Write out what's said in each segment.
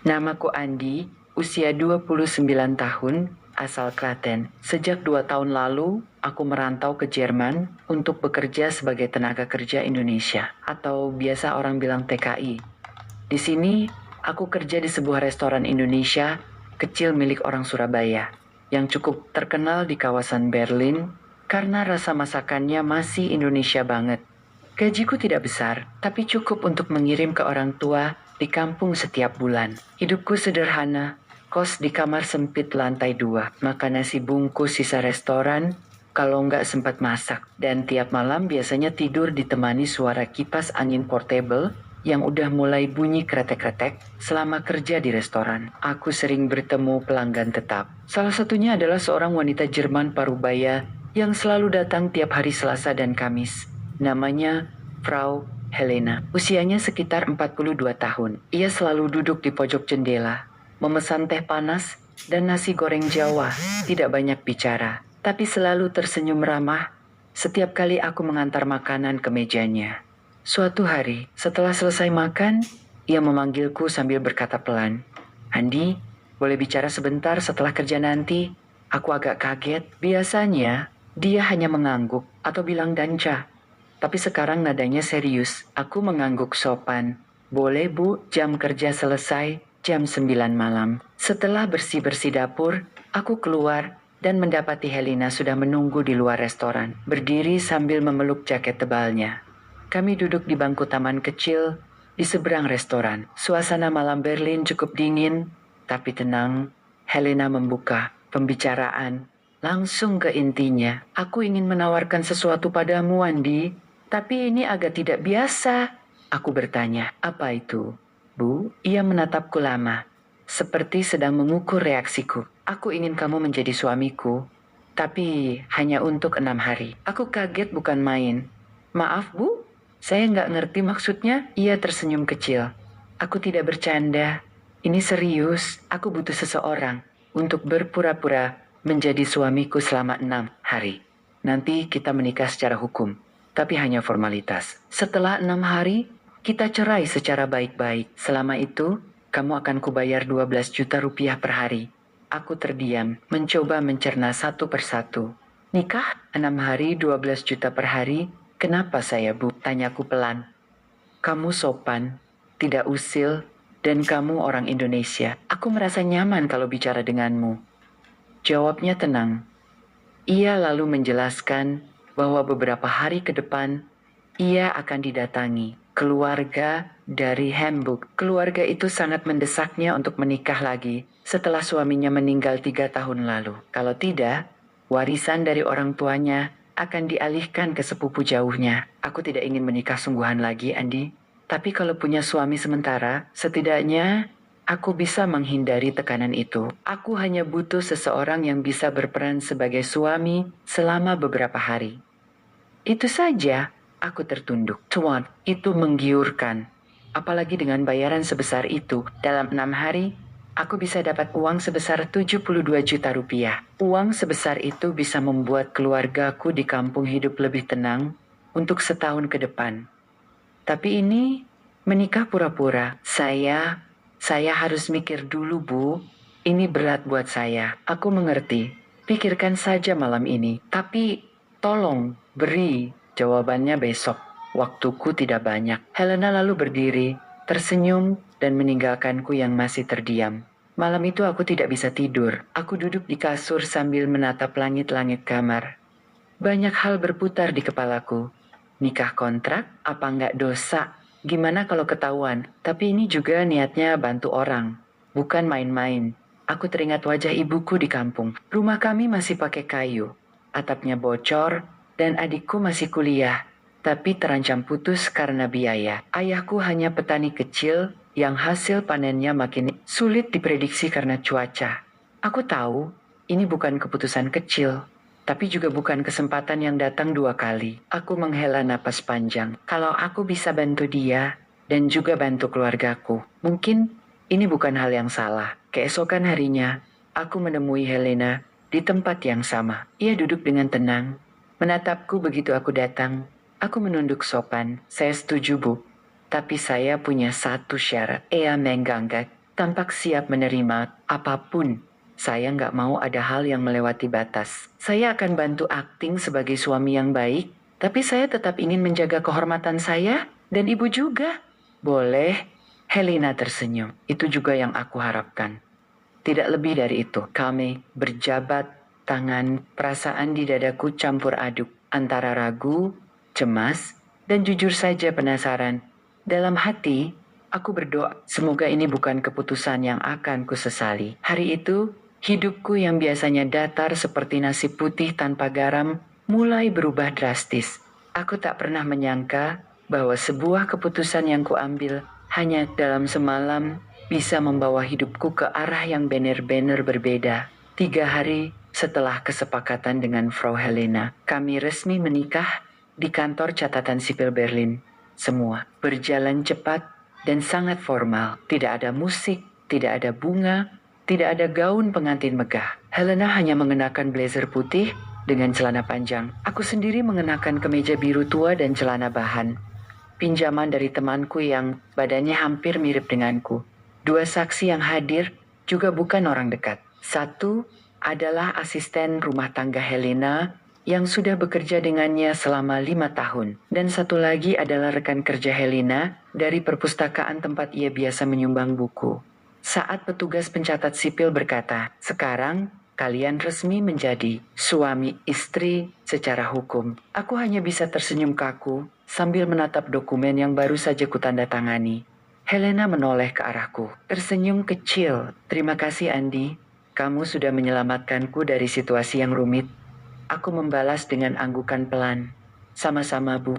Namaku Andi, usia 29 tahun, asal Klaten. Sejak 2 tahun lalu, aku merantau ke Jerman untuk bekerja sebagai tenaga kerja Indonesia, atau biasa orang bilang TKI. Di sini, aku kerja di sebuah restoran Indonesia kecil milik orang Surabaya, yang cukup terkenal di kawasan Berlin karena rasa masakannya masih Indonesia banget. Gajiku tidak besar, tapi cukup untuk mengirim ke orang tua di kampung setiap bulan. Hidupku sederhana, kos di kamar sempit lantai 2, makan nasi bungkus sisa restoran, kalau nggak sempat masak. Dan tiap malam biasanya tidur ditemani suara kipas angin portable yang udah mulai bunyi kretek-kretek selama kerja di restoran. Aku sering bertemu pelanggan tetap. Salah satunya adalah seorang wanita Jerman parubaya yang selalu datang tiap hari Selasa dan Kamis. Namanya Frau Helena. Usianya sekitar 42 tahun. Ia selalu duduk di pojok jendela, memesan teh panas dan nasi goreng Jawa. Tidak banyak bicara, tapi selalu tersenyum ramah setiap kali aku mengantar makanan ke mejanya. Suatu hari, setelah selesai makan, ia memanggilku sambil berkata pelan, "Andi, boleh bicara sebentar setelah kerja nanti?" Aku agak kaget. Biasanya, dia hanya mengangguk atau bilang danca. Tapi sekarang nadanya serius. Aku mengangguk sopan. "Boleh bu, jam kerja selesai jam 9 malam." Setelah bersih-bersih dapur, aku keluar dan mendapati Helena sudah menunggu di luar restoran, berdiri sambil memeluk jaket tebalnya. Kami duduk di bangku taman kecil di seberang restoran. Suasana malam Berlin cukup dingin, tapi tenang. Helena membuka pembicaraan langsung ke intinya. "Aku ingin menawarkan sesuatu padamu, Andi. Tapi ini agak tidak biasa." Aku bertanya, "Apa itu, Bu?" Ia menatapku lama, seperti sedang mengukur reaksiku. "Aku ingin kamu menjadi suamiku, tapi hanya untuk 6 hari." Aku kaget bukan main. "Maaf, Bu, saya nggak ngerti maksudnya." Ia tersenyum kecil. "Aku tidak bercanda. Ini serius. Aku butuh seseorang untuk berpura-pura menjadi suamiku selama 6 hari. Nanti kita menikah secara hukum, tapi hanya formalitas. Setelah 6 hari, kita cerai secara baik-baik. Selama itu, kamu akan kubayar 12 juta rupiah per hari." Aku terdiam, mencoba mencerna satu persatu. "Nikah? 6 hari 12 juta per hari? Kenapa saya, Bu?" Tanyaku pelan. "Kamu sopan, tidak usil, dan kamu orang Indonesia. Aku merasa nyaman kalau bicara denganmu." Jawabnya tenang. Ia lalu menjelaskan bahwa beberapa hari ke depan, ia akan didatangi keluarga dari Hamburg. Keluarga itu sangat mendesaknya untuk menikah lagi setelah suaminya meninggal 3 tahun lalu. Kalau tidak, warisan dari orang tuanya akan dialihkan ke sepupu jauhnya. Aku tidak ingin menikah sungguhan lagi, Andi. Tapi kalau punya suami sementara, setidaknya aku bisa menghindari tekanan itu. Aku hanya butuh seseorang yang bisa berperan sebagai suami selama beberapa hari. Itu saja. Aku tertunduk. Tuan, itu menggiurkan. Apalagi dengan bayaran sebesar itu, dalam 6 hari, aku bisa dapat uang sebesar 72 juta rupiah. Uang sebesar itu bisa membuat keluargaku di kampung hidup lebih tenang untuk setahun ke depan. Tapi ini menikah pura-pura. Saya harus mikir dulu, Bu. Ini berat buat saya. Aku mengerti. Pikirkan saja malam ini. Tapi tolong beri jawabannya besok. Waktuku tidak banyak. Helena lalu berdiri, tersenyum dan meninggalkanku yang masih terdiam. Malam itu aku tidak bisa tidur. Aku duduk di kasur sambil menatap langit-langit kamar. Banyak hal berputar di kepalaku. Nikah kontrak, apa nggak dosa? Gimana kalau ketahuan? Tapi ini juga niatnya bantu orang, bukan main-main. Aku teringat wajah ibuku di kampung. Rumah kami masih pakai kayu. Atapnya bocor, dan adikku masih kuliah. Tapi terancam putus karena biaya. Ayahku hanya petani kecil yang hasil panennya makin sulit diprediksi karena cuaca. Aku tahu, ini bukan keputusan kecil. Tapi juga bukan kesempatan yang datang 2 kali. Aku menghela napas panjang. Kalau aku bisa bantu dia dan juga bantu keluargaku, mungkin ini bukan hal yang salah. Keesokan harinya, aku menemui Helena di tempat yang sama. Ia duduk dengan tenang, menatapku begitu aku datang. Aku menunduk sopan. "Saya setuju, Bu. Tapi saya punya satu syarat." Ia mengangguk. tampak siap menerima apapun. Saya nggak mau ada hal yang melewati batas. Saya akan bantu akting sebagai suami yang baik, tapi saya tetap ingin menjaga kehormatan saya dan ibu juga. Boleh, Helena tersenyum. Itu juga yang aku harapkan. Tidak lebih dari itu. Kami berjabat tangan, perasaan di dadaku campur aduk antara ragu, cemas, dan jujur saja penasaran. Dalam hati, aku berdoa, semoga ini bukan keputusan yang akan kusesali. Hari itu, hidupku yang biasanya datar seperti nasi putih tanpa garam mulai berubah drastis. Aku tak pernah menyangka bahwa sebuah keputusan yang kuambil hanya dalam semalam bisa membawa hidupku ke arah yang benar-benar berbeda. 3 hari setelah kesepakatan dengan Frau Helena, kami resmi menikah di kantor catatan sipil Berlin. Semua berjalan cepat dan sangat formal. Tidak ada musik, tidak ada bunga, tidak ada gaun pengantin megah. Helena hanya mengenakan blazer putih dengan celana panjang. Aku sendiri mengenakan kemeja biru tua dan celana bahan. Pinjaman dari temanku yang badannya hampir mirip denganku. 2 saksi yang hadir juga bukan orang dekat. Satu adalah asisten rumah tangga Helena yang sudah bekerja dengannya selama 5 tahun. Dan satu lagi adalah rekan kerja Helena dari perpustakaan tempat ia biasa menyumbang buku. Saat petugas pencatat sipil berkata, "Sekarang kalian resmi menjadi suami istri secara hukum." Aku hanya bisa tersenyum kaku sambil menatap dokumen yang baru saja kutandatangani. Helena menoleh ke arahku, tersenyum kecil. "Terima kasih Andi, kamu sudah menyelamatkanku dari situasi yang rumit." Aku membalas dengan anggukan pelan. "Sama-sama Bu."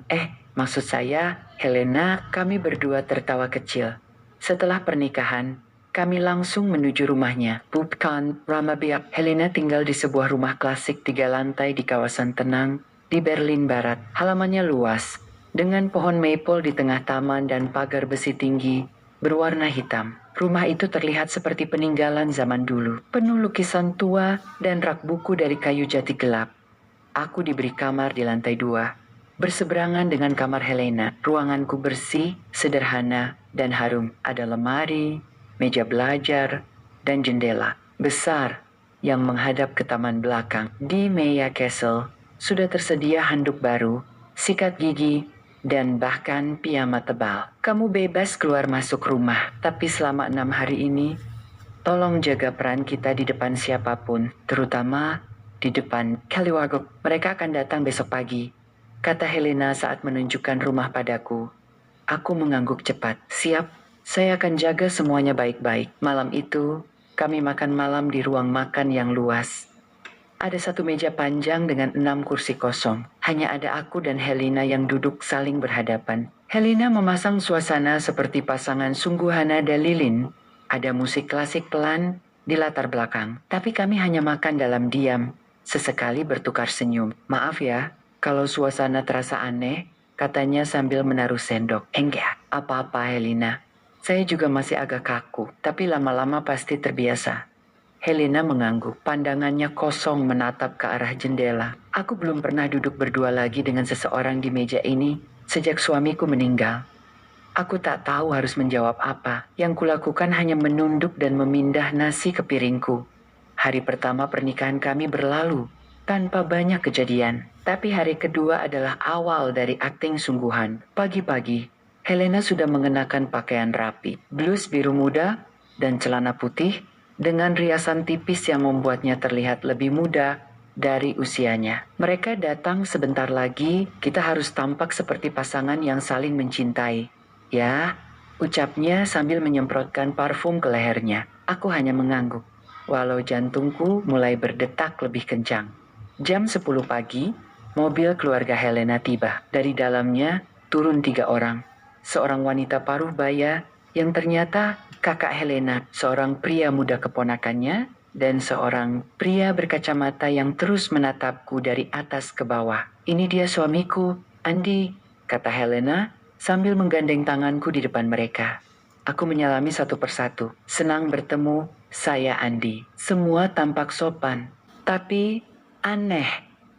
Maksud saya, Helena, kami berdua tertawa kecil. Setelah pernikahan, kami langsung menuju rumahnya. Bukan Ramabiak. Helena tinggal di sebuah rumah klasik 3 lantai di kawasan tenang di Berlin Barat. Halamannya luas, dengan pohon maple di tengah taman dan pagar besi tinggi berwarna hitam. Rumah itu terlihat seperti peninggalan zaman dulu, penuh lukisan tua dan rak buku dari kayu jati gelap. Aku diberi kamar di lantai 2, berseberangan dengan kamar Helena. Ruanganku bersih, sederhana, dan harum. Ada lemari, meja belajar, dan jendela besar yang menghadap ke taman belakang. Di Meya Castle sudah tersedia handuk baru, sikat gigi, dan bahkan piyama tebal. Kamu bebas keluar masuk rumah, tapi selama 6 hari ini, tolong jaga peran kita di depan siapapun, terutama di depan Kaliwagok. Mereka akan datang besok pagi, kata Helena saat menunjukkan rumah padaku. Aku mengangguk cepat. "Siap, saya akan jaga semuanya baik-baik." Malam itu, kami makan malam di ruang makan yang luas. Ada 1 meja panjang dengan 6 kursi kosong. Hanya ada aku dan Helena yang duduk saling berhadapan. Helena memasang suasana seperti pasangan sungguhana Dalilin. Ada musik klasik pelan di latar belakang. Tapi kami hanya makan dalam diam. Sesekali bertukar senyum. "Maaf ya, kalau suasana terasa aneh," katanya sambil menaruh sendok. "Enggak, apa-apa Helena. Saya juga masih agak kaku, tapi lama-lama pasti terbiasa." Helena mengangguk, pandangannya kosong menatap ke arah jendela. Aku belum pernah duduk berdua lagi dengan seseorang di meja ini sejak suamiku meninggal. Aku tak tahu harus menjawab apa. Yang kulakukan hanya menunduk dan memindah nasi ke piringku. Hari pertama pernikahan kami berlalu tanpa banyak kejadian. Tapi hari kedua adalah awal dari akting sungguhan. Pagi-pagi, Helena sudah mengenakan pakaian rapi, blus biru muda, dan celana putih dengan riasan tipis yang membuatnya terlihat lebih muda dari usianya. Mereka datang sebentar lagi, kita harus tampak seperti pasangan yang saling mencintai. "Ya," ucapnya sambil menyemprotkan parfum ke lehernya. Aku hanya mengangguk, walau jantungku mulai berdetak lebih kencang. Jam 10 pagi, mobil keluarga Helena tiba. Dari dalamnya turun 3 orang. Seorang wanita paruh baya yang ternyata kakak Helena, seorang pria muda keponakannya, dan seorang pria berkacamata yang terus menatapku dari atas ke bawah. "Ini dia suamiku, Andi," kata Helena sambil menggandeng tanganku di depan mereka. Aku menyalami satu persatu. "Senang bertemu, saya Andi." Semua tampak sopan, tapi aneh.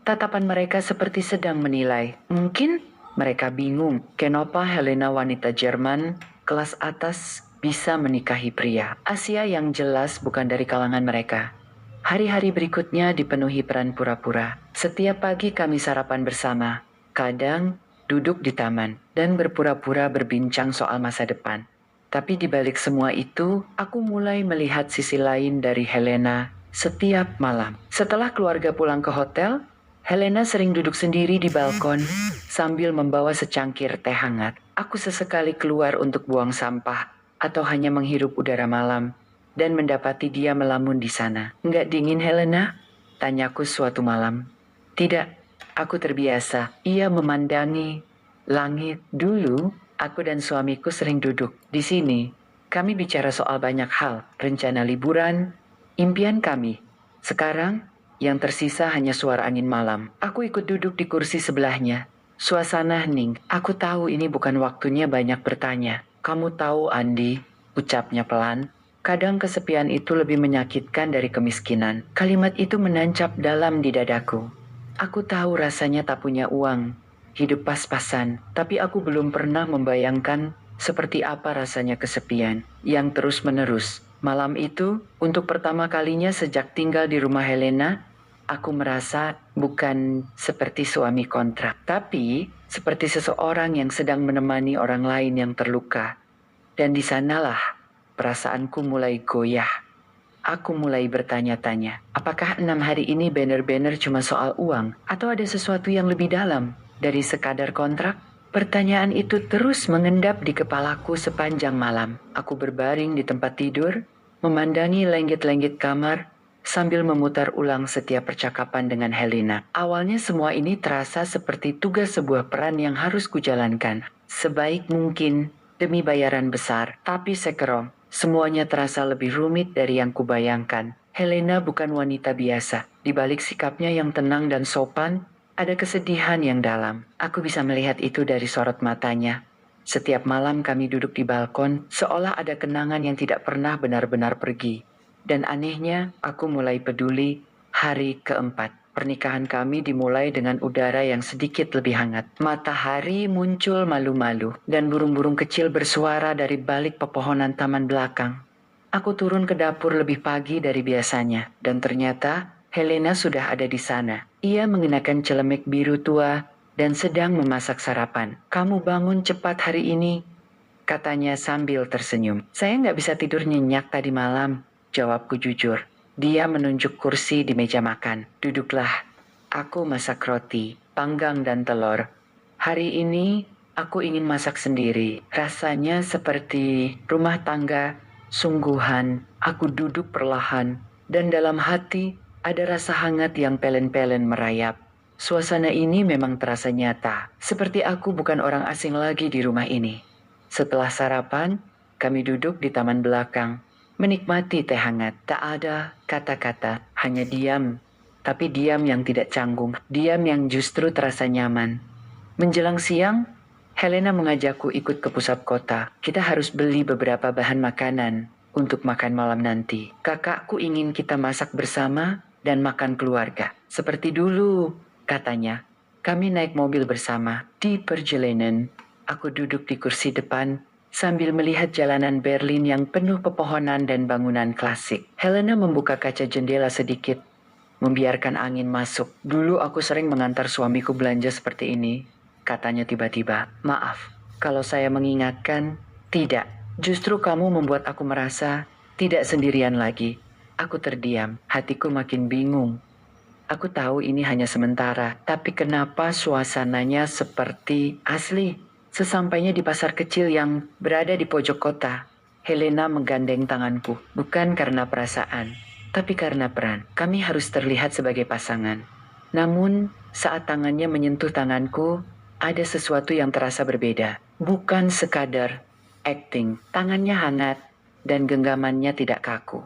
Tatapan mereka seperti sedang menilai. Mungkin mereka bingung kenapa Helena, wanita Jerman kelas atas, bisa menikahi pria Asia yang jelas bukan dari kalangan mereka. Hari-hari berikutnya dipenuhi peran pura-pura. Setiap pagi kami sarapan bersama, kadang duduk di taman dan berpura-pura berbincang soal masa depan. Tapi di balik semua itu, aku mulai melihat sisi lain dari Helena setiap malam. Setelah keluarga pulang ke hotel, Helena sering duduk sendiri di balkon sambil membawa secangkir teh hangat. Aku sesekali keluar untuk buang sampah atau hanya menghirup udara malam dan mendapati dia melamun di sana. Enggak dingin, Helena? Tanyaku suatu malam. Tidak, aku terbiasa. Ia memandangi langit. Dulu, aku dan suamiku sering duduk di sini. Kami bicara soal banyak hal, rencana liburan, impian kami. Sekarang, yang tersisa hanya suara angin malam. Aku ikut duduk di kursi sebelahnya. Suasana hening. Aku tahu ini bukan waktunya banyak bertanya. Kamu tahu, Andi, ucapnya pelan. Kadang kesepian itu lebih menyakitkan dari kemiskinan. Kalimat itu menancap dalam di dadaku. Aku tahu rasanya tak punya uang, hidup pas-pasan, tapi aku belum pernah membayangkan seperti apa rasanya kesepian yang terus-menerus. Malam itu, untuk pertama kalinya sejak tinggal di rumah Helena, aku merasa bukan seperti suami kontrak, tapi seperti seseorang yang sedang menemani orang lain yang terluka. Dan di sanalah perasaanku mulai goyah. Aku mulai bertanya-tanya, apakah 6 hari ini benar-benar cuma soal uang? Atau ada sesuatu yang lebih dalam dari sekadar kontrak? Pertanyaan itu terus mengendap di kepalaku sepanjang malam. Aku berbaring di tempat tidur, memandangi lenggit-lenggit kamar, sambil memutar ulang setiap percakapan dengan Helena. Awalnya semua ini terasa seperti tugas sebuah peran yang harus kujalankan. Sebaik mungkin, demi bayaran besar, tapi sekerong. Semuanya terasa lebih rumit dari yang kubayangkan. Helena bukan wanita biasa. Di balik sikapnya yang tenang dan sopan, ada kesedihan yang dalam. Aku bisa melihat itu dari sorot matanya. Setiap malam kami duduk di balkon, seolah ada kenangan yang tidak pernah benar-benar pergi. Dan anehnya, aku mulai peduli hari keempat. Pernikahan kami dimulai dengan udara yang sedikit lebih hangat. Matahari muncul malu-malu dan burung-burung kecil bersuara dari balik pepohonan taman belakang. Aku turun ke dapur lebih pagi dari biasanya dan ternyata Helena sudah ada di sana. Ia mengenakan celemek biru tua dan sedang memasak sarapan. Kamu bangun cepat hari ini, katanya sambil tersenyum. Saya nggak bisa tidur nyenyak tadi malam, jawabku jujur. Dia menunjuk kursi di meja makan. Duduklah, aku masak roti, panggang dan telur. Hari ini aku ingin masak sendiri. Rasanya seperti rumah tangga, sungguhan. Aku duduk perlahan dan dalam hati ada rasa hangat yang pelen-pelen merayap. Suasana ini memang terasa nyata, seperti aku bukan orang asing lagi di rumah ini. Setelah sarapan, kami duduk di taman belakang, menikmati teh hangat. Tak ada kata-kata, hanya diam. Tapi diam yang tidak canggung, diam yang justru terasa nyaman. Menjelang siang, Helena mengajakku ikut ke pusat kota. Kita harus beli beberapa bahan makanan untuk makan malam nanti. Kakakku ingin kita masak bersama dan makan keluarga. Seperti dulu, katanya. Kami naik mobil bersama. Di perjalanan, aku duduk di kursi depan sambil melihat jalanan Berlin yang penuh pepohonan dan bangunan klasik. Helena membuka kaca jendela sedikit, membiarkan angin masuk. Dulu aku sering mengantar suamiku belanja seperti ini, katanya tiba-tiba. Maaf, kalau saya mengingatkan, tidak. Justru kamu membuat aku merasa tidak sendirian lagi. Aku terdiam, hatiku makin bingung. Aku tahu ini hanya sementara, tapi kenapa suasananya seperti asli? Sesampainya di pasar kecil yang berada di pojok kota, Helena menggandeng tanganku, bukan karena perasaan, tapi karena peran. Kami harus terlihat sebagai pasangan. Namun, saat tangannya menyentuh tanganku, ada sesuatu yang terasa berbeda. Bukan sekadar acting, tangannya hangat dan genggamannya tidak kaku.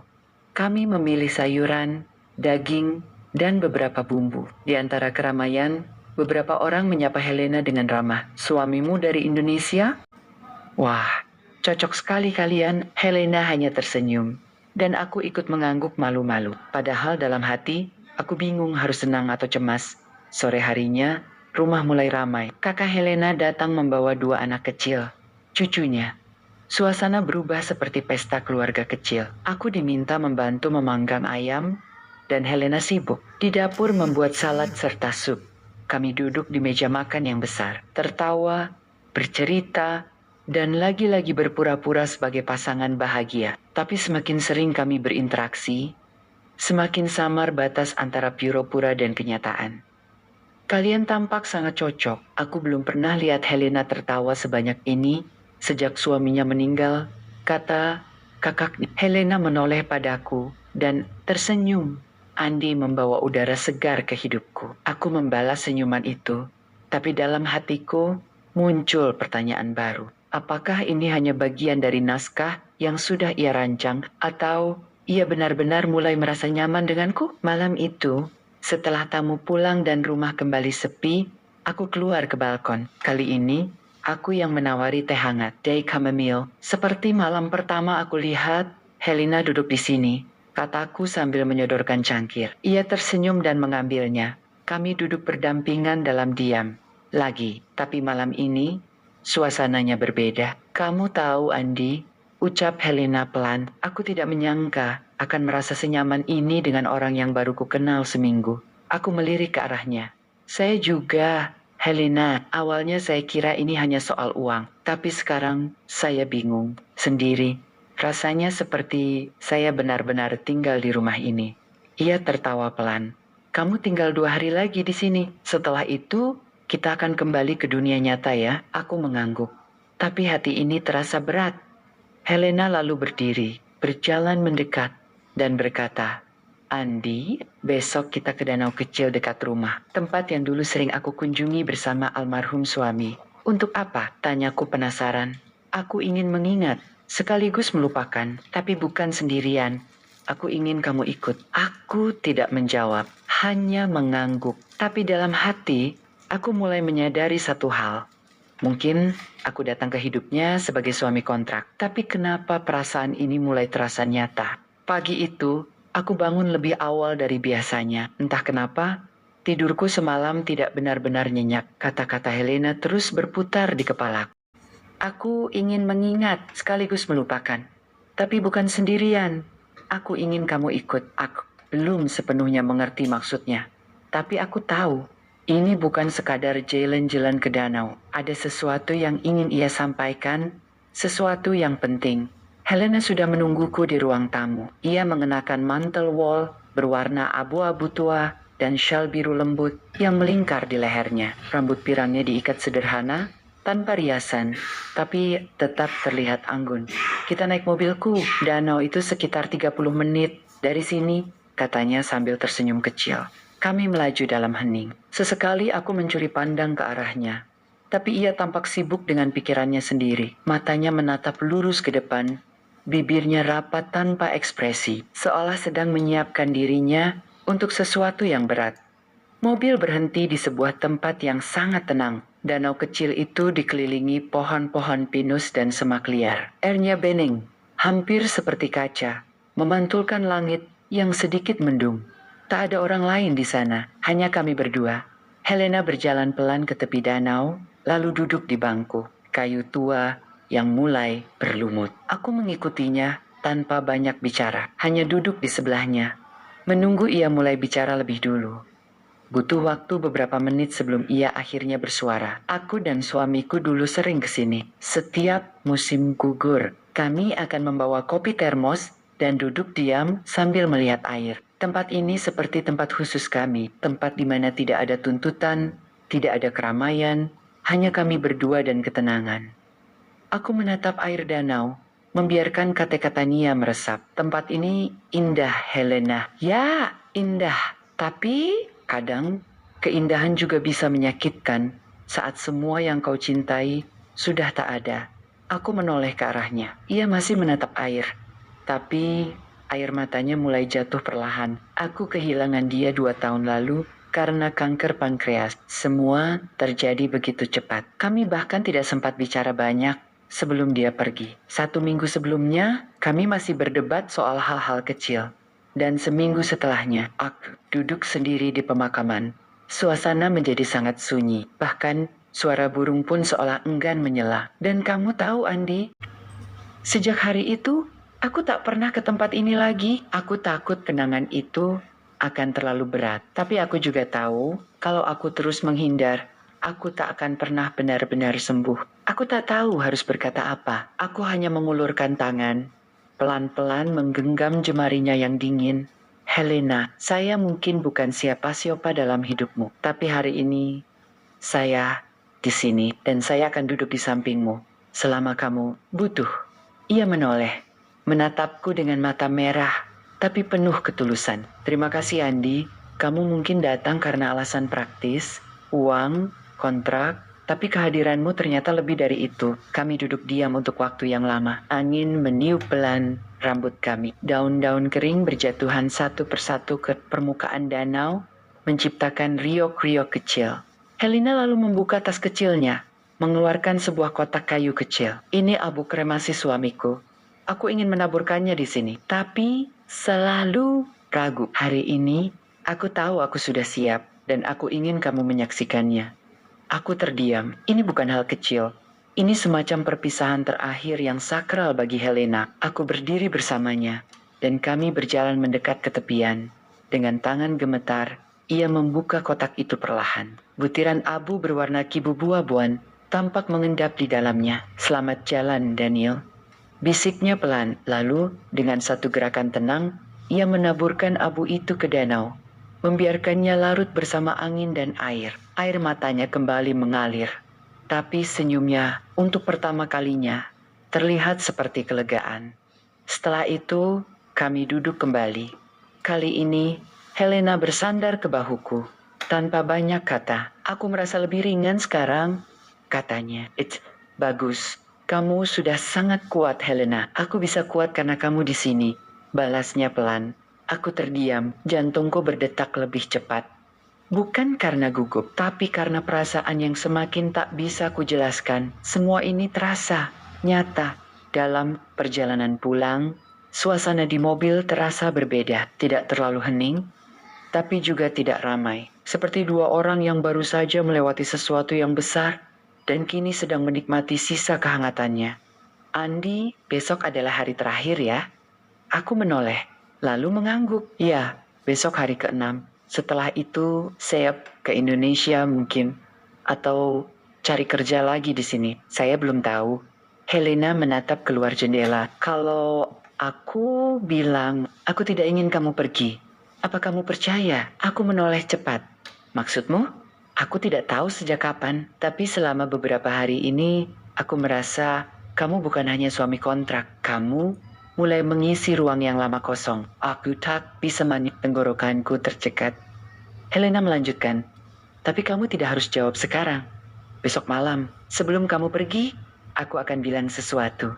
Kami memilih sayuran, daging, dan beberapa bumbu. Di antara keramaian, beberapa orang menyapa Helena dengan ramah. Suamimu dari Indonesia? Wah, cocok sekali kalian. Helena hanya tersenyum. Dan aku ikut mengangguk malu-malu. Padahal dalam hati, aku bingung harus senang atau cemas. Sore harinya, rumah mulai ramai. Kakak Helena datang membawa 2 anak kecil, cucunya. Suasana berubah seperti pesta keluarga kecil. Aku diminta membantu memanggang ayam, dan Helena sibuk di dapur membuat salad serta sup. Kami duduk di meja makan yang besar, tertawa, bercerita, dan lagi-lagi berpura-pura sebagai pasangan bahagia. Tapi semakin sering kami berinteraksi, semakin samar batas antara pura-pura dan kenyataan. Kalian tampak sangat cocok. Aku belum pernah lihat Helena tertawa sebanyak ini sejak suaminya meninggal, kata kakak. Helena menoleh padaku dan tersenyum. Andi membawa udara segar ke hidupku. Aku membalas senyuman itu, tapi dalam hatiku muncul pertanyaan baru. Apakah ini hanya bagian dari naskah yang sudah ia rancang, atau ia benar-benar mulai merasa nyaman denganku? Malam itu, setelah tamu pulang dan rumah kembali sepi, aku keluar ke balkon. Kali ini, aku yang menawari teh hangat, teh chamomile. Seperti malam pertama aku lihat, Helena duduk di sini, kataku sambil menyodorkan cangkir. Ia tersenyum dan mengambilnya. Kami duduk berdampingan dalam diam. Lagi, tapi malam ini, suasananya berbeda. Kamu tahu, Andi, ucap Helena pelan, aku tidak menyangka akan merasa senyaman ini dengan orang yang baru ku kenal seminggu. Aku melirik ke arahnya. Saya juga, Helena. Awalnya saya kira ini hanya soal uang, tapi sekarang saya bingung sendiri. Rasanya seperti saya benar-benar tinggal di rumah ini. Ia tertawa pelan. Kamu tinggal 2 hari lagi di sini. Setelah itu, kita akan kembali ke dunia nyata ya. Aku mengangguk. Tapi hati ini terasa berat. Helena lalu berdiri, berjalan mendekat, dan berkata, Andi, besok kita ke danau kecil dekat rumah, tempat yang dulu sering aku kunjungi bersama almarhum suami. Untuk apa? Tanyaku penasaran. Aku ingin mengingat, sekaligus melupakan, tapi bukan sendirian. Aku ingin kamu ikut. Aku tidak menjawab, hanya mengangguk. Tapi dalam hati, aku mulai menyadari satu hal. Mungkin aku datang ke hidupnya sebagai suami kontrak, tapi kenapa perasaan ini mulai terasa nyata? Pagi itu, aku bangun lebih awal dari biasanya. Entah kenapa, tidurku semalam tidak benar-benar nyenyak. Kata-kata Helena terus berputar di kepalaku. Aku ingin mengingat sekaligus melupakan, tapi bukan sendirian. Aku ingin kamu ikut. Aku belum sepenuhnya mengerti maksudnya, tapi aku tahu ini bukan sekadar jalan-jalan ke danau. Ada sesuatu yang ingin ia sampaikan, sesuatu yang penting. Helena sudah menungguku di ruang tamu. Ia mengenakan mantel wol berwarna abu-abu tua dan syal biru lembut yang melingkar di lehernya. Rambut pirangnya diikat sederhana, tanpa riasan, tapi tetap terlihat anggun. Kita naik mobilku. Danau itu sekitar 30 menit dari sini, katanya sambil tersenyum kecil. Kami melaju dalam hening. Sesekali aku mencuri pandang ke arahnya. Tapi ia tampak sibuk dengan pikirannya sendiri. Matanya menatap lurus ke depan. Bibirnya rapat tanpa ekspresi. Seolah sedang menyiapkan dirinya untuk sesuatu yang berat. Mobil berhenti di sebuah tempat yang sangat tenang. Danau kecil itu dikelilingi pohon-pohon pinus dan semak liar. Airnya bening, hampir seperti kaca, memantulkan langit yang sedikit mendung. Tak ada orang lain di sana, hanya kami berdua. Helena berjalan pelan ke tepi danau, lalu duduk di bangku kayu tua yang mulai berlumut. Aku mengikutinya tanpa banyak bicara, hanya duduk di sebelahnya, menunggu ia mulai bicara lebih dulu. Butuh waktu beberapa menit sebelum ia akhirnya bersuara. Aku dan suamiku dulu sering kesini. Setiap musim gugur, kami akan membawa kopi termos dan duduk diam sambil melihat air. Tempat ini seperti tempat khusus kami, tempat di mana tidak ada tuntutan, tidak ada keramaian, hanya kami berdua dan ketenangan. Aku menatap air danau, membiarkan kata-kata Nia meresap. Tempat ini indah, Helena. Ya, indah. Tapi kadang keindahan juga bisa menyakitkan saat semua yang kau cintai sudah tak ada. Aku menoleh ke arahnya. Ia masih menatap air, tapi air matanya mulai jatuh perlahan. Aku kehilangan dia 2 tahun lalu karena kanker pankreas. Semua terjadi begitu cepat. Kami bahkan tidak sempat bicara banyak sebelum dia pergi. 1 minggu sebelumnya, kami masih berdebat soal hal-hal kecil. Dan seminggu setelahnya, aku duduk sendiri di pemakaman. Suasana menjadi sangat sunyi. Bahkan suara burung pun seolah enggan menyela. Dan kamu tahu, Andi, Sejak hari itu, aku tak pernah ke tempat ini lagi. Aku takut kenangan itu akan terlalu berat. Tapi aku juga tahu, kalau aku terus menghindar, aku tak akan pernah benar-benar sembuh. Aku tak tahu harus berkata apa. Aku hanya mengulurkan tangan, pelan-pelan menggenggam jemarinya yang dingin. Helena, saya mungkin bukan siapa-siapa dalam hidupmu, tapi hari ini saya di sini dan saya akan duduk di sampingmu selama kamu butuh. Ia menoleh, menatapku dengan mata merah, tapi penuh ketulusan. Terima kasih Andi, kamu mungkin datang karena alasan praktis, uang, kontrak, tapi kehadiranmu ternyata lebih dari itu. Kami duduk diam untuk waktu yang lama. Angin meniup pelan rambut kami. Daun-daun kering berjatuhan satu persatu ke permukaan danau, menciptakan riok-riok kecil. Helena lalu membuka tas kecilnya, mengeluarkan sebuah kotak kayu kecil. Ini abu kremasi suamiku. Aku ingin menaburkannya di sini, tapi selalu ragu. Hari ini, aku tahu aku sudah siap, dan aku ingin kamu menyaksikannya. Aku terdiam. Ini bukan hal kecil. Ini semacam perpisahan terakhir yang sakral bagi Helena. Aku berdiri bersamanya, dan kami berjalan mendekat ke tepian. Dengan tangan gemetar, ia membuka kotak itu perlahan. Butiran abu berwarna kibu-buabuan tampak mengendap di dalamnya. Selamat jalan, Daniel. Bisiknya pelan, lalu dengan satu gerakan tenang, ia menaburkan abu itu ke danau, membiarkannya larut bersama angin dan air. Air matanya kembali mengalir, tapi senyumnya untuk pertama kalinya terlihat seperti kelegaan. Setelah itu, kami duduk kembali. Kali ini, Helena bersandar ke bahuku. Tanpa banyak kata, aku merasa lebih ringan sekarang, katanya. Bagus. Kamu sudah sangat kuat, Helena. Aku bisa kuat karena kamu di sini. Balasnya pelan. Aku terdiam, jantungku berdetak lebih cepat. Bukan karena gugup, tapi karena perasaan yang semakin tak bisa kujelaskan. Semua ini terasa, nyata. Dalam perjalanan pulang, suasana di mobil terasa berbeda. Tidak terlalu hening, tapi juga tidak ramai. Seperti dua orang yang baru saja melewati sesuatu yang besar dan kini sedang menikmati sisa kehangatannya. Andi, besok adalah hari terakhir ya. Aku menoleh, lalu mengangguk. Ya, besok hari ke-6. Setelah itu, saya ke Indonesia mungkin. Atau cari kerja lagi di sini. Saya belum tahu. Helena menatap keluar jendela. Kalau aku bilang, aku tidak ingin kamu pergi. Apa kamu percaya? Aku menoleh cepat. Maksudmu? Aku tidak tahu sejak kapan, tapi selama beberapa hari ini, aku merasa kamu bukan hanya suami kontrak. Kamu mulai mengisi ruang yang lama kosong. Aku tak bisa tenggorokanku tercekat. Helena melanjutkan, tapi kamu tidak harus jawab sekarang. Besok malam, sebelum kamu pergi, aku akan bilang sesuatu.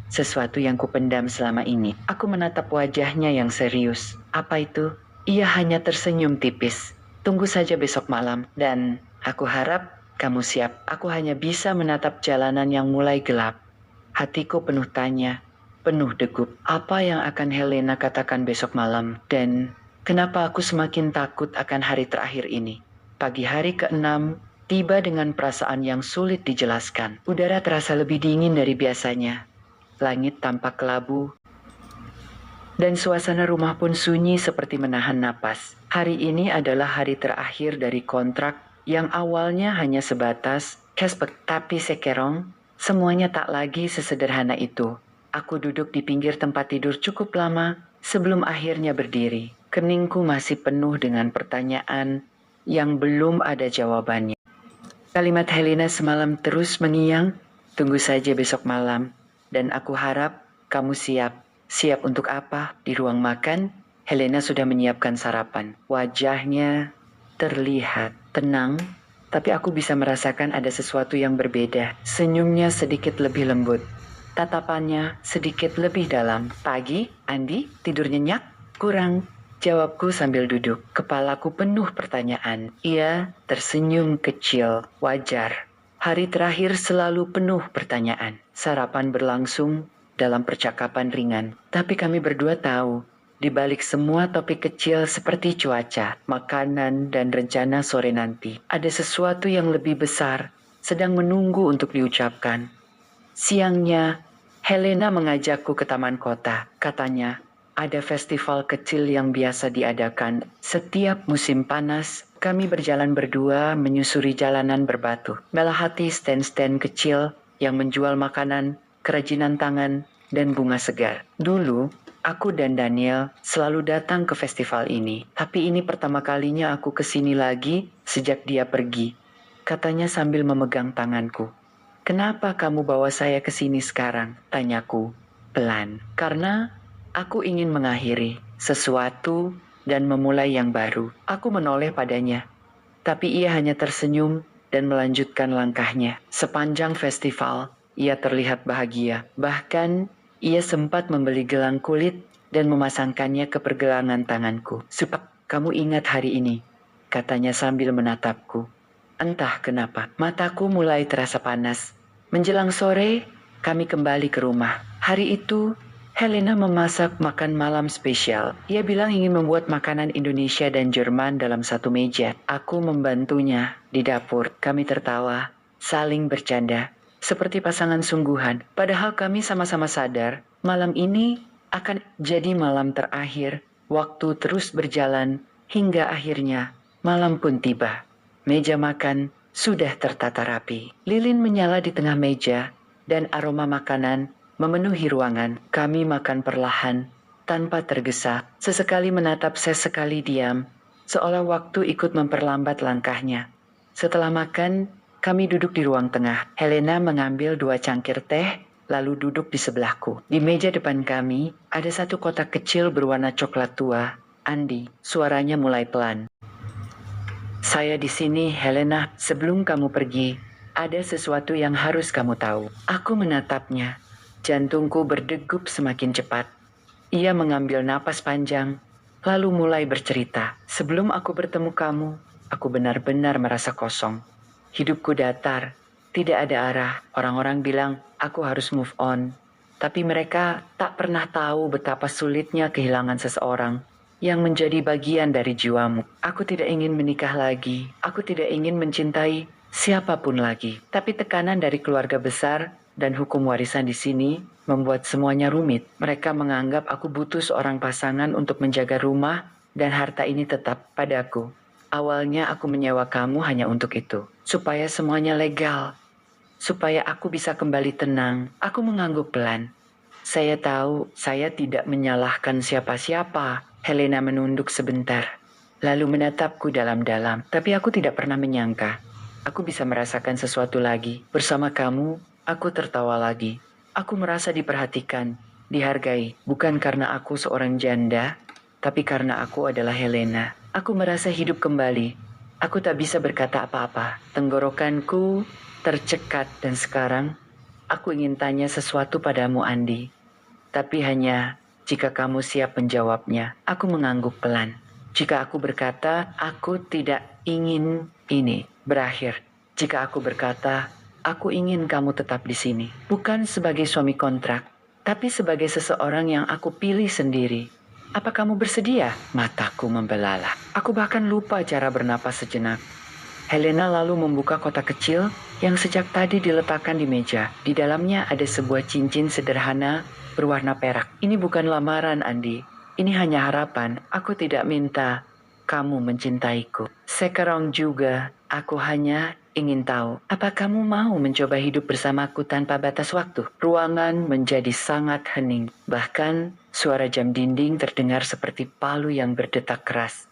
Sesuatu yang kupendam selama ini. Aku menatap wajahnya yang serius. Apa itu? Ia hanya tersenyum tipis. Tunggu saja besok malam, dan aku harap kamu siap. Aku hanya bisa menatap jalanan yang mulai gelap. Hatiku penuh tanya, penuh degup. Apa yang akan Helena katakan besok malam? Dan kenapa aku semakin takut akan hari terakhir ini? Pagi hari ke-6 tiba dengan perasaan yang sulit dijelaskan. Udara terasa lebih dingin dari biasanya. Langit tampak kelabu, dan suasana rumah pun sunyi seperti menahan napas. Hari ini adalah hari terakhir dari kontrak yang awalnya hanya sebatas cashback, tapi sekarang semuanya tak lagi sesederhana itu. Aku duduk di pinggir tempat tidur cukup lama sebelum akhirnya berdiri. Keningku masih penuh dengan pertanyaan yang belum ada jawabannya. Kalimat Helena semalam terus mengiang, tunggu saja besok malam, dan aku harap kamu siap. Siap untuk apa? Di ruang makan, Helena sudah menyiapkan sarapan. Wajahnya terlihat tenang, tapi aku bisa merasakan ada sesuatu yang berbeda. Senyumnya sedikit lebih lembut. Tatapannya sedikit lebih dalam. Pagi, Andi, tidur nyenyak? Kurang, jawabku sambil duduk. Kepalaku penuh pertanyaan. Ia tersenyum kecil, wajar. Hari terakhir selalu penuh pertanyaan. Sarapan berlangsung dalam percakapan ringan. Tapi kami berdua tahu, di balik semua topik kecil seperti cuaca, makanan, dan rencana sore nanti, ada sesuatu yang lebih besar sedang menunggu untuk diucapkan. Siangnya, Helena mengajakku ke taman kota. Katanya, ada festival kecil yang biasa diadakan setiap musim panas. Kami berjalan berdua menyusuri jalanan berbatu, melahati stand-stand kecil yang menjual makanan, kerajinan tangan, dan bunga segar. Dulu, aku dan Daniel selalu datang ke festival ini. Tapi ini pertama kalinya aku kesini lagi sejak dia pergi. Katanya sambil memegang tanganku. "Kenapa kamu bawa saya ke sini sekarang?" tanyaku pelan. "Karena aku ingin mengakhiri sesuatu dan memulai yang baru." Aku menoleh padanya, tapi ia hanya tersenyum dan melanjutkan langkahnya. Sepanjang festival, ia terlihat bahagia. Bahkan, ia sempat membeli gelang kulit dan memasangkannya ke pergelangan tanganku. "Supaya kamu ingat hari ini," katanya sambil menatapku. Entah kenapa, mataku mulai terasa panas. Menjelang sore, kami kembali ke rumah. Hari itu, Helena memasak makan malam spesial. Ia bilang ingin membuat makanan Indonesia dan Jerman dalam satu meja. Aku membantunya di dapur. Kami tertawa, saling bercanda, seperti pasangan sungguhan. Padahal kami sama-sama sadar, malam ini akan jadi malam terakhir. Waktu terus berjalan hingga akhirnya malam pun tiba. Meja makan sudah tertata rapi. Lilin menyala di tengah meja dan aroma makanan memenuhi ruangan. Kami makan perlahan, tanpa tergesa. Sesekali menatap, sesekali diam, seolah waktu ikut memperlambat langkahnya. Setelah makan, kami duduk di ruang tengah. Helena mengambil 2 cangkir teh, lalu duduk di sebelahku. Di meja depan kami, ada satu kotak kecil berwarna coklat tua. "Andi," suaranya mulai pelan. "Saya di sini, Helena. Sebelum kamu pergi, ada sesuatu yang harus kamu tahu." Aku menatapnya. Jantungku berdegup semakin cepat. Ia mengambil napas panjang, lalu mulai bercerita. "Sebelum aku bertemu kamu, aku benar-benar merasa kosong. Hidupku datar, tidak ada arah. Orang-orang bilang aku harus move on. Tapi mereka tak pernah tahu betapa sulitnya kehilangan seseorang yang menjadi bagian dari jiwamu. Aku tidak ingin menikah lagi. Aku tidak ingin mencintai siapapun lagi. Tapi tekanan dari keluarga besar dan hukum warisan di sini membuat semuanya rumit. Mereka menganggap aku butuh seorang pasangan untuk menjaga rumah dan harta ini tetap padaku. Awalnya aku menyewa kamu hanya untuk itu, supaya semuanya legal, supaya aku bisa kembali tenang." Aku mengangguk pelan. "Saya tahu saya tidak menyalahkan siapa-siapa." Helena menunduk sebentar, lalu menatapku dalam-dalam. Tapi aku tidak pernah menyangka aku bisa merasakan sesuatu lagi. Bersama kamu, aku tertawa lagi. Aku merasa diperhatikan, dihargai, bukan karena aku seorang janda, tapi karena aku adalah Helena. Aku merasa hidup kembali. Aku tak bisa berkata apa-apa. Tenggorokanku tercekat dan sekarang aku ingin tanya sesuatu padamu, Andi. Tapi hanya jika kamu siap menjawabnya. Aku mengangguk pelan. Jika aku berkata, aku tidak ingin ini berakhir. Jika aku berkata, aku ingin kamu tetap di sini. Bukan sebagai suami kontrak, tapi sebagai seseorang yang aku pilih sendiri. Apa kamu bersedia? Mataku membelalak. Aku bahkan lupa cara bernapas sejenak. Helena lalu membuka kotak kecil yang sejak tadi diletakkan di meja. Di dalamnya ada sebuah cincin sederhana berwarna perak. "Ini bukan lamaran, Andi. Ini hanya harapan. Aku tidak minta kamu mencintaiku. Sekarang juga, aku hanya ingin tahu, apa kamu mau mencoba hidup bersamaku tanpa batas waktu?" Ruangan menjadi sangat hening. Bahkan suara jam dinding terdengar seperti palu yang berdetak keras.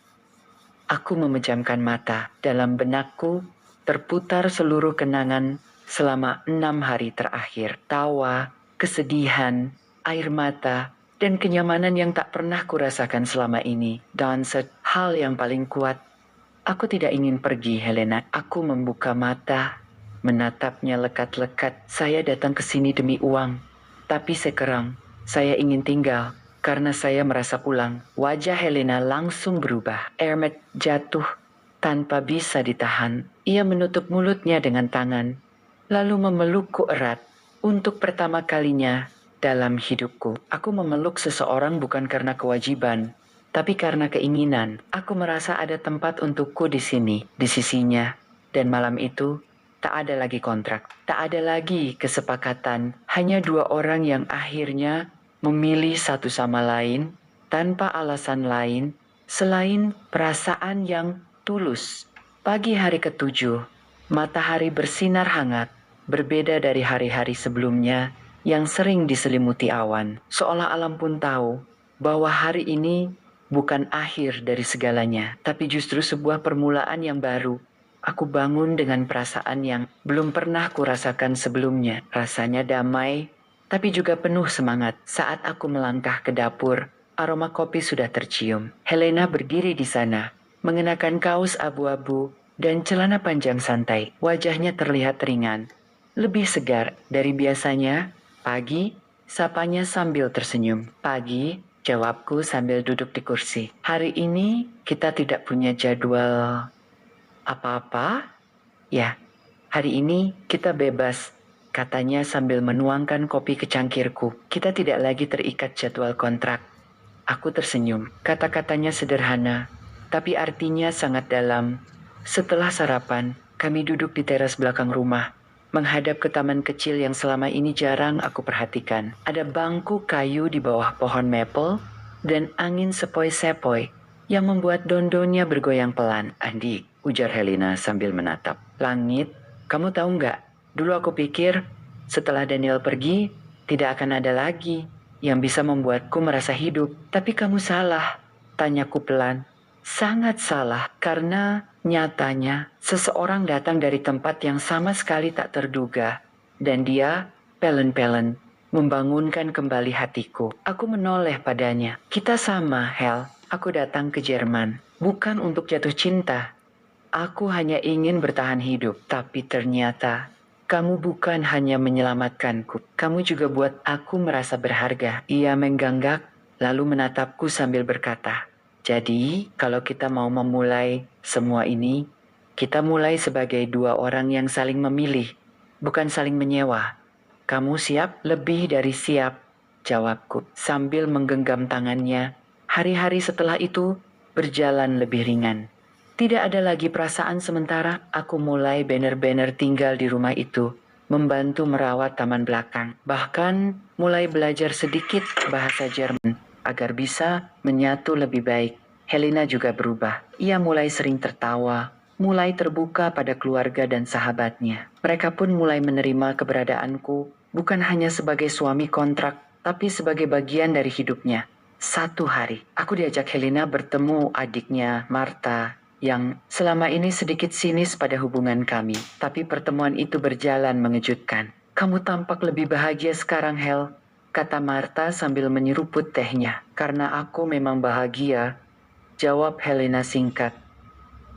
Aku memejamkan mata. Dalam benakku terputar seluruh kenangan selama 6 hari terakhir. Tawa, kesedihan, air mata, dan kenyamanan yang tak pernah kurasakan selama ini. Dan hal yang paling kuat, aku tidak ingin pergi, Helena. Aku membuka mata, menatapnya lekat-lekat. Saya datang ke sini demi uang. Tapi sekarang, saya ingin tinggal. Karena saya merasa pulang. Wajah Helena langsung berubah. Air mata jatuh tanpa bisa ditahan. Ia menutup mulutnya dengan tangan, lalu memelukku erat. Untuk pertama kalinya dalam hidupku, aku memeluk seseorang bukan karena kewajiban, tapi karena keinginan. Aku merasa ada tempat untukku di sini, di sisinya. Dan malam itu, Tak ada lagi kontrak, tak ada lagi kesepakatan. Hanya dua orang yang akhirnya memilih satu sama lain tanpa alasan lain selain perasaan yang tulus. Pagi hari ketujuh, matahari bersinar hangat, berbeda dari hari-hari sebelumnya yang sering diselimuti awan. Seolah alam pun tahu bahwa hari ini bukan akhir dari segalanya, tapi justru sebuah permulaan yang baru. Aku bangun dengan perasaan yang belum pernah kurasakan sebelumnya. Rasanya damai, tapi juga penuh semangat. Saat aku melangkah ke dapur, aroma kopi sudah tercium. Helena berdiri di sana, mengenakan kaos abu-abu dan celana panjang santai. Wajahnya terlihat ringan, lebih segar dari biasanya. Pagi, sapanya sambil tersenyum. Pagi, jawabku sambil duduk di kursi. Hari ini kita tidak punya jadwal apa-apa? Ya, hari ini kita bebas, katanya sambil menuangkan kopi ke cangkirku. Kita tidak lagi terikat jadwal kontrak. Aku tersenyum. Kata-katanya sederhana, tapi artinya sangat dalam. Setelah sarapan, kami duduk di teras belakang rumah, menghadap ke taman kecil yang selama ini jarang aku perhatikan. Ada bangku kayu di bawah pohon maple dan angin sepoi-sepoi yang membuat daun-daunnya bergoyang pelan. Andi, ujar Helena sambil menatap langit. Kamu tahu nggak? Dulu aku pikir setelah Daniel pergi, tidak akan ada lagi yang bisa membuatku merasa hidup. Tapi kamu salah, tanyaku pelan. Sangat salah, karena nyatanya seseorang datang dari tempat yang sama sekali tak terduga. Dan dia, pelen-pelen, membangunkan kembali hatiku. Aku menoleh padanya. Kita sama, Hel. Aku datang ke Jerman, bukan untuk jatuh cinta. Aku hanya ingin bertahan hidup, tapi ternyata kamu bukan hanya menyelamatkanku, kamu juga buat aku merasa berharga. Ia mengganggak, lalu menatapku sambil berkata, jadi kalau kita mau memulai semua ini, kita mulai sebagai dua orang yang saling memilih, bukan saling menyewa. Kamu siap? Lebih dari siap, jawabku sambil menggenggam tangannya. Hari-hari setelah itu berjalan lebih ringan. Tidak ada lagi perasaan sementara. Aku mulai benar-benar tinggal di rumah itu, membantu merawat taman belakang. Bahkan mulai belajar sedikit bahasa Jerman agar bisa menyatu lebih baik. Helena juga berubah. Ia mulai sering tertawa, mulai terbuka pada keluarga dan sahabatnya. Mereka pun mulai menerima keberadaanku bukan hanya sebagai suami kontrak, tapi sebagai bagian dari hidupnya. Satu hari, aku diajak Helena bertemu adiknya, Martha, yang selama ini sedikit sinis pada hubungan kami. Tapi pertemuan itu berjalan mengejutkan. Kamu tampak lebih bahagia sekarang, Hel, kata Martha sambil menyeruput tehnya. Karena aku memang bahagia, jawab Helena singkat.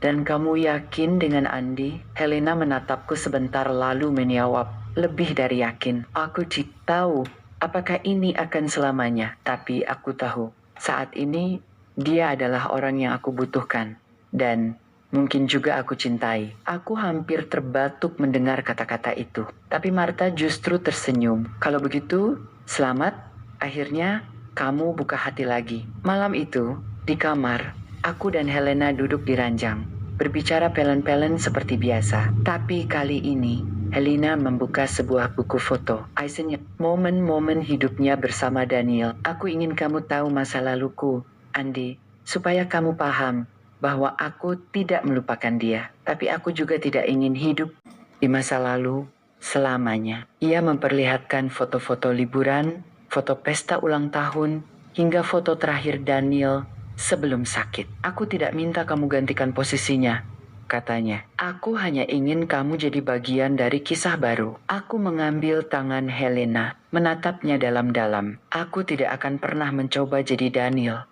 Dan kamu yakin dengan Andi? Helena menatapku sebentar lalu menjawab, lebih dari yakin. Aku tahu apakah ini akan selamanya, tapi aku tahu saat ini dia adalah orang yang aku butuhkan dan mungkin juga aku cintai. Aku hampir terbatuk mendengar kata-kata itu, tapi Martha justru tersenyum. Kalau begitu, selamat. Akhirnya kamu buka hati lagi. Malam itu di kamar, aku dan Helena duduk di ranjang, berbicara pelen-pelen seperti biasa. Tapi kali ini Helena membuka sebuah buku foto. Isinya momen-momen hidupnya bersama Daniel. Aku ingin kamu tahu masa laluku, Andi, supaya kamu paham bahwa aku tidak melupakan dia. Tapi aku juga tidak ingin hidup di masa lalu selamanya. Ia memperlihatkan foto-foto liburan, foto pesta ulang tahun, hingga foto terakhir Daniel sebelum sakit. Aku tidak minta kamu gantikan posisinya, katanya. Aku hanya ingin kamu jadi bagian dari kisah baru. Aku mengambil tangan Helena, menatapnya dalam-dalam. Aku tidak akan pernah mencoba jadi Daniel,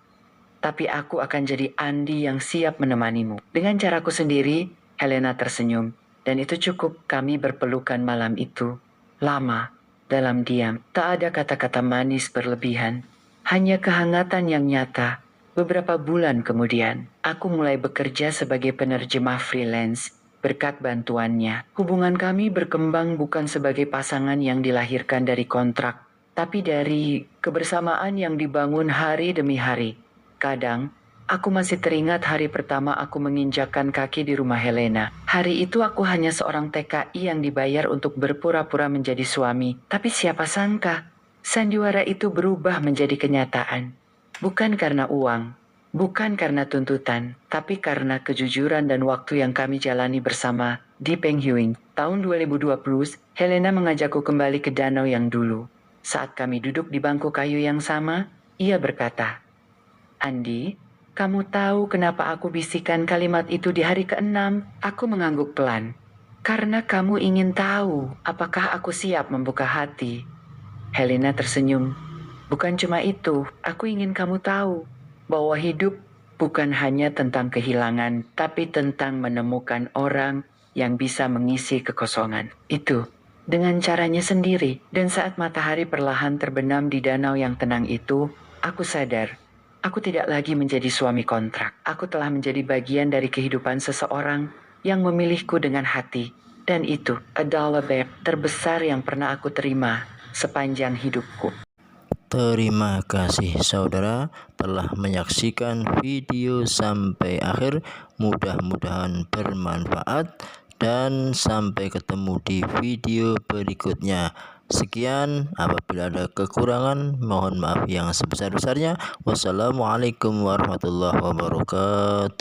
tapi aku akan jadi Andi yang siap menemanimu. Dengan caraku sendiri, Helena tersenyum. Dan itu cukup. Kami berpelukan malam itu. Lama, dalam diam. Tak ada kata-kata manis berlebihan. Hanya kehangatan yang nyata. Beberapa bulan kemudian, aku mulai bekerja sebagai penerjemah freelance. Berkat bantuannya, hubungan kami berkembang bukan sebagai pasangan yang dilahirkan dari kontrak, tapi dari kebersamaan yang dibangun hari demi hari. Kadang, Aku masih teringat hari pertama aku menginjakkan kaki di rumah Helena. Hari itu aku hanya seorang TKI yang dibayar untuk berpura-pura menjadi suami. Tapi siapa sangka, sandiwara itu berubah menjadi kenyataan. Bukan karena uang, bukan karena tuntutan, tapi karena kejujuran dan waktu yang kami jalani bersama di Penghuing. Tahun 2020, Helena mengajakku kembali ke danau yang dulu. Saat kami duduk di bangku kayu yang sama, ia berkata, "Andi, kamu tahu kenapa aku bisikan kalimat itu di hari ke-6? Aku mengangguk pelan. Karena kamu ingin tahu apakah aku siap membuka hati." Helena tersenyum. "Bukan cuma itu, aku ingin kamu tahu bahwa hidup bukan hanya tentang kehilangan, tapi tentang menemukan orang yang bisa mengisi kekosongan. Itu dengan caranya sendiri." Dan saat matahari perlahan terbenam di danau yang tenang itu, aku sadar aku tidak lagi menjadi suami kontrak. Aku telah menjadi bagian dari kehidupan seseorang yang memilihku dengan hati. Dan itu adalah beb terbesar yang pernah aku terima sepanjang hidupku. Terima kasih saudara telah menyaksikan video sampai akhir. Mudah-mudahan bermanfaat dan sampai ketemu di video berikutnya. Sekian, apabila ada kekurangan mohon maaf yang sebesar-besarnya. Wassalamualaikum warahmatullahi wabarakatuh.